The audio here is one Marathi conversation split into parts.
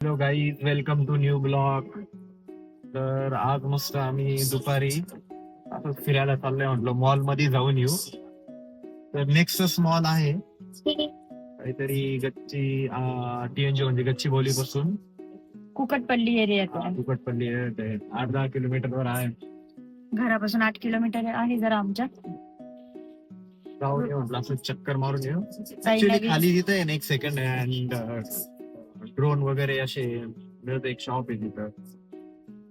Hello guys, welcome to new blog. तर आज मस्त आम्ही दुपारी असं फिरायला चाललोय, म्हटलं मॉल मध्ये जाऊन येऊ. तर नेक्सस मॉल आहे काहीतरी गच्ची टीएनजी म्हणजे गच्चीबोली पासून कुकटपल्ली एरियात कुकटपल्ली 8-10 किलोमीटर वर आहे. घरापासून 8 किलोमीटर आहे जरा आमच्या. जाऊन येऊ म्हटलं, असं चक्कर मारून येऊ. काही ऍक्च्युली नवीन- खाली तिथे आहे ना एक सेकंड हँड ड्रोन वगैरे असे मिळत, एक शॉप आहे तिथं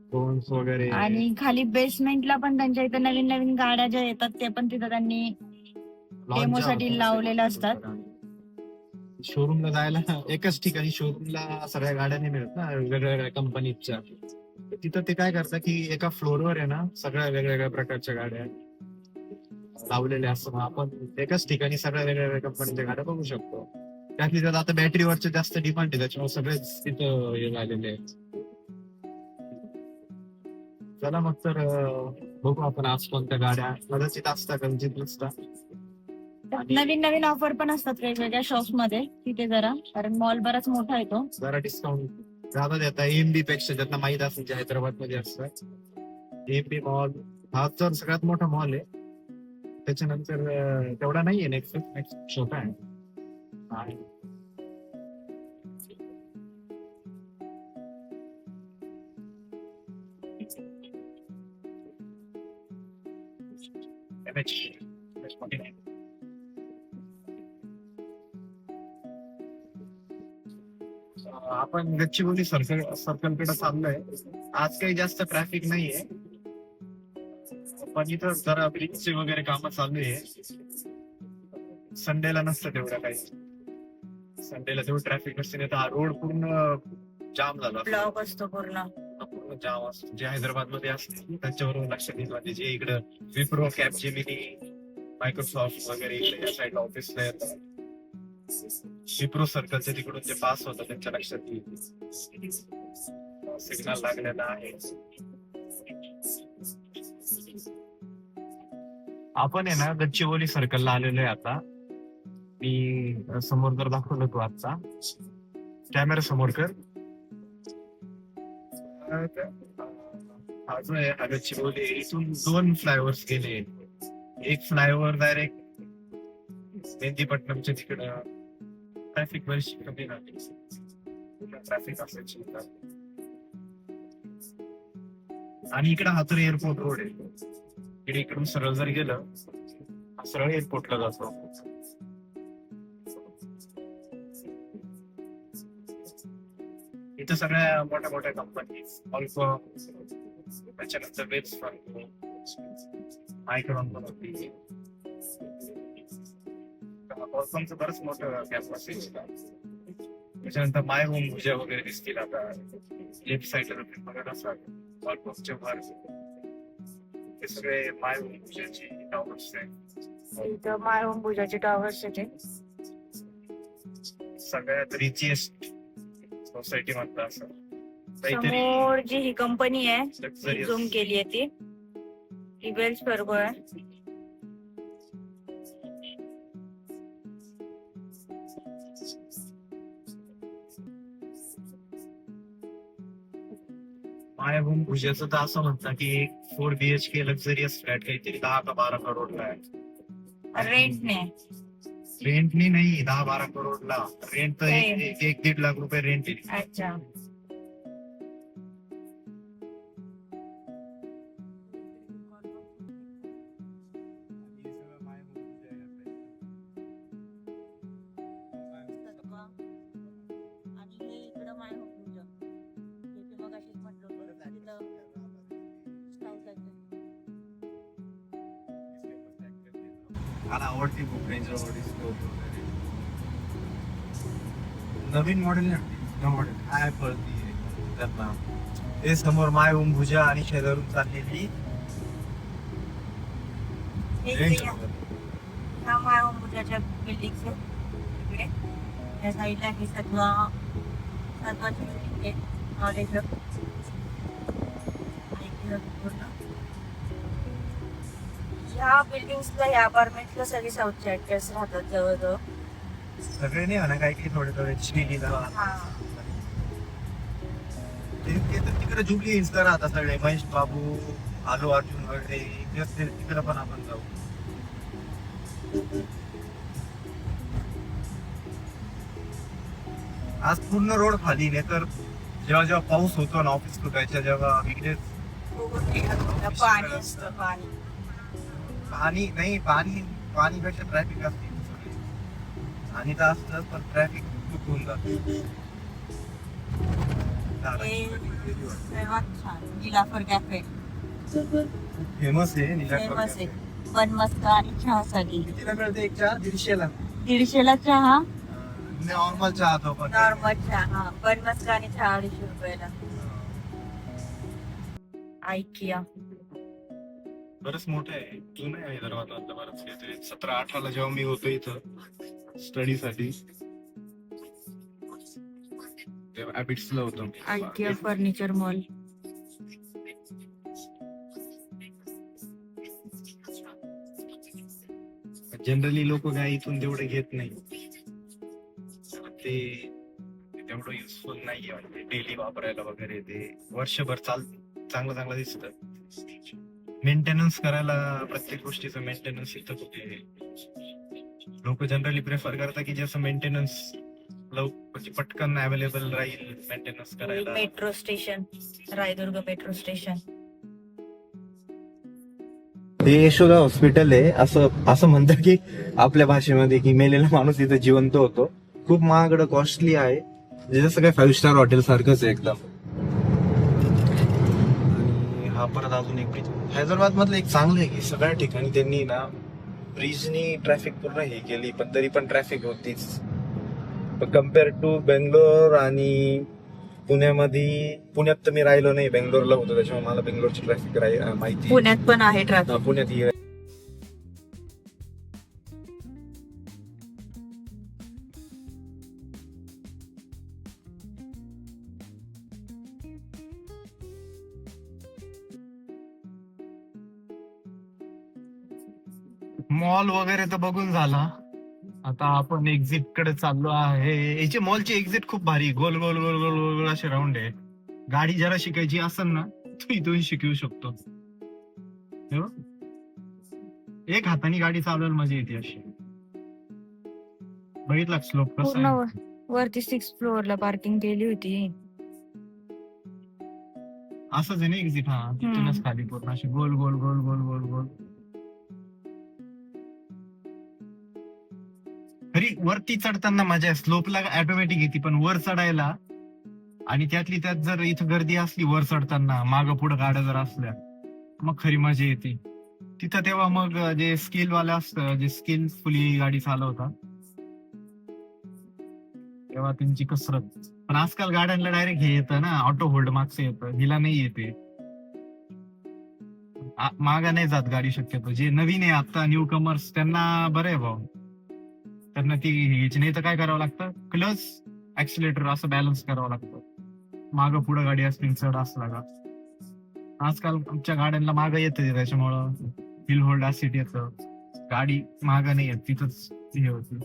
ड्रोन्स वगैरे. आणि खाली बेसमेंटला पण त्यांच्या इथे नवीन नवीन गाड्या ज्या येतात ते पण तिथे त्यांनी डेमो साठी लावलेलं असतात. शोरूमला जायला एकाच ठिकाणी शोरूमला सगळ्या गाड्या नाही मिळत ना, वेगवेगळ्या कंपनीच्या. तिथं ते काय करतात की एका फ्लोअरवर आहे ना सगळ्या वेगवेगळ्या प्रकारच्या गाड्या लावलेल्या असतात. आपण एकाच ठिकाणी सगळ्या वेगवेगळ्या कंपनीच्या गाड्या बघू शकतो. त्यातली त्यात आता बॅटरीवरचे जास्त डिमांड आहे, त्याच्यामुळे सगळेच तिथं हे झालेले आहेत. चला मग तर बघू आपण आज कोणत्या गाड्या कदाचित असतात कदाचित नसतात. नवीन नवीन ऑफर पण असतात वेगवेगळ्या शॉप्स मध्ये तिथे जरा, कारण मॉल बराच मोठा येतो. जरा डिस्काउंट ज्यादा देता एमबी पेक्षा, ज्यांना माहित असेल जे हैदराबाद मध्ये असतात. एमबी मॉल हा तर सगळ्यात मोठा मॉल आहे. त्याच्यानंतर तेवढा नाहीये, नेक्स्ट छोटा आहे. आपण गच्चीबोली सर्कलकडे चाललोय. आज काही जास्त ट्रॅफिक नाहीये, पण इथं जरा ब्रिजचे वगैरे काम चालू आहे. संडेला नसतं तेवढं काही, संडेला तेवढं ट्रॅफिक नसते. नाही तर हा रोड पूर्ण जाम झाला, ब्लॉक असतो पूर्ण जाम असतो. जे हैदराबाद मध्ये असते त्यांच्यावर लक्ष दिलं पाहिजे. जे इकडं विप्रो, कॅपजेमिनी, मायक्रोसॉफ्ट वगैरे इकडे या साईडला ऑफिसला येतात. विप्रो सर्कलच्या तिकडून जे पास होतं त्यांच्या लक्षात येईल सिग्नल लागलेला आहे. आपण आहे ना गच्चीबोली सर्कलला आलेलो आहे आता. मी समोर जर दाखवलं तू आजचा कॅमेरा समोर कर. हा जो आहे हा गच्चीबोली, इथून 2 फ्लायओव्हर्स गेले. एक फ्लायओव्हर डायरेक्ट मेहंदीपट्टणमच्या तिकडं. ट्रॅफिक बरीचशी कमी झाली, ट्रॅफिक असायची. आणि इकडे हातूर एअरपोर्ट रोड आहे. इकडून सरळ जर गेलं सरळ एअरपोर्टला जातो. इथं सगळ्या मोठ्या मोठ्या कंपनी, ऑल्फा, त्याच्यानंतर वेब्स फार्गो, मायक्रॉन पण होती. ऑल्फाचं बरंच मोठं कॅम्पस आहे. त्याच्यानंतर माय होम भुजा वगैरे दिसतील आता लेफ्ट साईडला बघत असाल. ऑल्फाच्या बाहेर हे सगळे माय होम भुजाची टॉवर्स आहेत. माय होम पूजाचे टॉवर्स येते. सगळ्यात रिचेस्ट सोसायटी म्हणतात असं काहीतरी. समोर जी ही कंपनी आहे Luxurious. झूम केली आहे ती वेल्स फार्गो आहे. माय होम भुजाचं तर असं म्हणतात की 4 BHK लक्झरियस फ्लॅट काहीतरी 10 का 12 करोडला आहे. रेंटने रेंटनी नाही, 10-12 करोडला रेंट. तर 1-1.5 लाख रुपये रेंट आहे. अच्छा. मला आवडते खूप रेंज आवडते. नवीन मॉडेल मॉडेल काय पळती त्यांना. ते समोर माय होम भुजा आणि शेजारून चाललेली रेंज. ह्या माय होम पूजाच्या बिल्डिंग इकडे या साईडला ही सत्वाची बिल्डिंग आहे. नॉलेज ह्या बिल्डिंग्सला ह्या अपार्टमेंटला सगळे साऊथचे ऍक्टर्स राहतात जवळजवळ. सगळे नाही म्हणा, काही काही थोडे थोडे श्रीलीला इकडे जुबली हिल्सला राहतात सगळे महेश बाबू, आलू अर्जुन वगैरे, तिकडे पण आपण जाऊ. आज पूर्ण रोड खाली नाही तर जेव्हा जेव्हा पाऊस होतो ना ऑफिस सुटायच्या जेव्हा इकडे पाणी असतं पाणी. पाणी नाही, पाणीपेक्षा ट्रॅफिक असते. आणि तर असतं पण ट्रॅफिक खूप होऊन जाते. सर्वात छान निलाफर कॅफे फेमस आहे फेमस आहे पण मस्त आणि चहासाठी. कितीला मिळते एक चहा? 150ला. 150ला चहा, नॉर्मल चहा तो पण नॉर्मल चहा पण मस्त आणि चहा 250 रुपयाला. ऐकिया बरंच मोठं आहे, जुनं आहे हैदराबादमधलं बरंच काहीतरी. 17-18ला जेव्हा मी होतो इथं स्टडीसाठी तेव्हा हॅबिट्सला होतो. ऐकिया फर्निचर मॉल. जनरली लोक काय इथून तेवढे घेत नाही, ते तेवढं युजफुल नाहीये म्हणजे डेली वापरायला वगैरे. ते वर्षभर चांगलं चांगलं दिसतं. मेंटेनन्स करायला प्रत्येक गोष्टीचं मेंटेनन्स इथं कुठे. लोक जनरली प्रेफर करतात की जसं मेंटेनन्स म्हणजे पटकन अवेलेबल राहील मेंटेनन्स करायला. Metro station, Raidurg metro station. ते यशोदा हॉस्पिटल आहे, असं म्हणतात की आपल्या भाषेमध्ये की मेलेला माणूस इथं जिवंत होतो. खूप महागडं, कॉस्टली आहे, म्हणजे जसं काय 5 स्टार हॉटेल सारखंच आहे एकदम. आणि हा परत अजून एक ब्रिज. हैदराबाद मधलं एक चांगलं आहे की सगळ्या ठिकाणी त्यांनी ना ब्रिजनी ट्रॅफिक पूर्ण हे केली, पण तरी पण ट्रॅफिक होतीच. कम्पेअर टू बेंगलोर आणि पुण्यात तर मी राहिलो नाही, बेंगलोरला होतो त्याच्यामुळे मला बेंगलोरची ट्रॅफिक माहिती. पुण्यात पण आहे ट्रॅफिक. पुण्यात ही मॉल वगैरे तर बघून झाला. आता आपण एक्झिट कडे चाललो आहे. याची मॉलची एक्झिट खूप भारी, गोल गोल गोल गोल गोल गोल असे राऊंड आहे. गाडी जरा शिकायची असेल ना तू इथून शिकवू शकतो. हे बघ, एक हाताने गाडी चालवायला मजा येते अशी. बघितला स्लोप कसा पूर्ण आहे? वरती 6th फ्लोअरला पार्किंग केली होती. असंच आहे ना एक्झिट. हा, तिथूनच खाली पूर्ण अशी गोल गोल गोल गोल गोल गोल. तरी वरती चढताना मजा आहे, स्लोपला ऑटोमॅटिक येते, पण वर चढायला आणि त्यातली त्यात जर इथं गर्दी असली वर चढताना, मागं पुढं गाड्या जर असल्या, मग खरी मजा येते तिथं. तेव्हा मग जे स्किल वाले असतं, जे स्किलफुली गाडी चालवतात, तेव्हा त्यांची कसरत. पण आजकाल गाड्यांना डायरेक्ट हे येतं ना, ऑटो होल्ड मागचं येतं, हिला नाही येते. मागा नाही जात गाडी शक्यतो. जे नवीन आहे आता न्यू कमर्स त्यांना बरं आहे भाऊ, त्यांना ती घ्यायची. नाही तर काय करावं लागतं, क्लच ऍक्सिलेटर असं बॅलन्स करावं लागतं. मागं पुढं गाडी असतील चढ असला का. आजकाल आमच्या गाड्यांना मागं येतं, त्याच्यामुळं हिल होल्ड ऍसिड येतं, गाडी मागं नाही येत, तिथंच हे होती.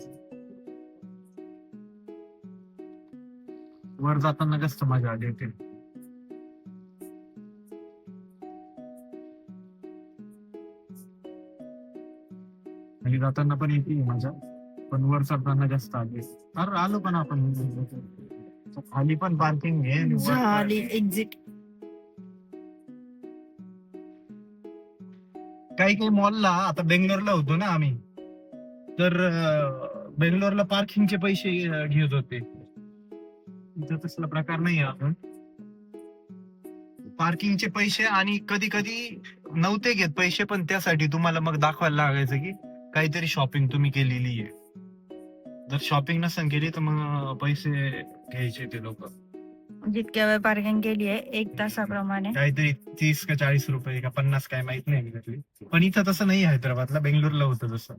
वर जाताना जास्त मजा आली होती. खाली जाताना पण येते मजा, पण वर चढताना जास्त आली. अरे आलो पण आपण खाली पण पार्किंग आहे झाली एक्झिट. काही काही मॉलला. आता बेंगलोरला होतो ना आम्ही, तर बेंगलोरला पार्किंगचे पैसे घेत होते. इथं तसला प्रकार नाही आहे अजून पार्किंगचे पैसे. आणि कधी कधी नव्हते घेत पैसे, पण त्यासाठी तुम्हाला मग दाखवायला लागायचं की काहीतरी शॉपिंग तुम्ही केलेली आहे. जर शॉपिंग नसेल केली तर मग पैसे घ्यायचे ते लोक. जितक्या वेळ पार्किंग केली आहे 1 तासाप्रमाणे काहीतरी 30 का 40 रुपये का 50 काय माहित नाही. पण इथं तसं नाही हैदराबादला, बेंगलोरला होतं तसं.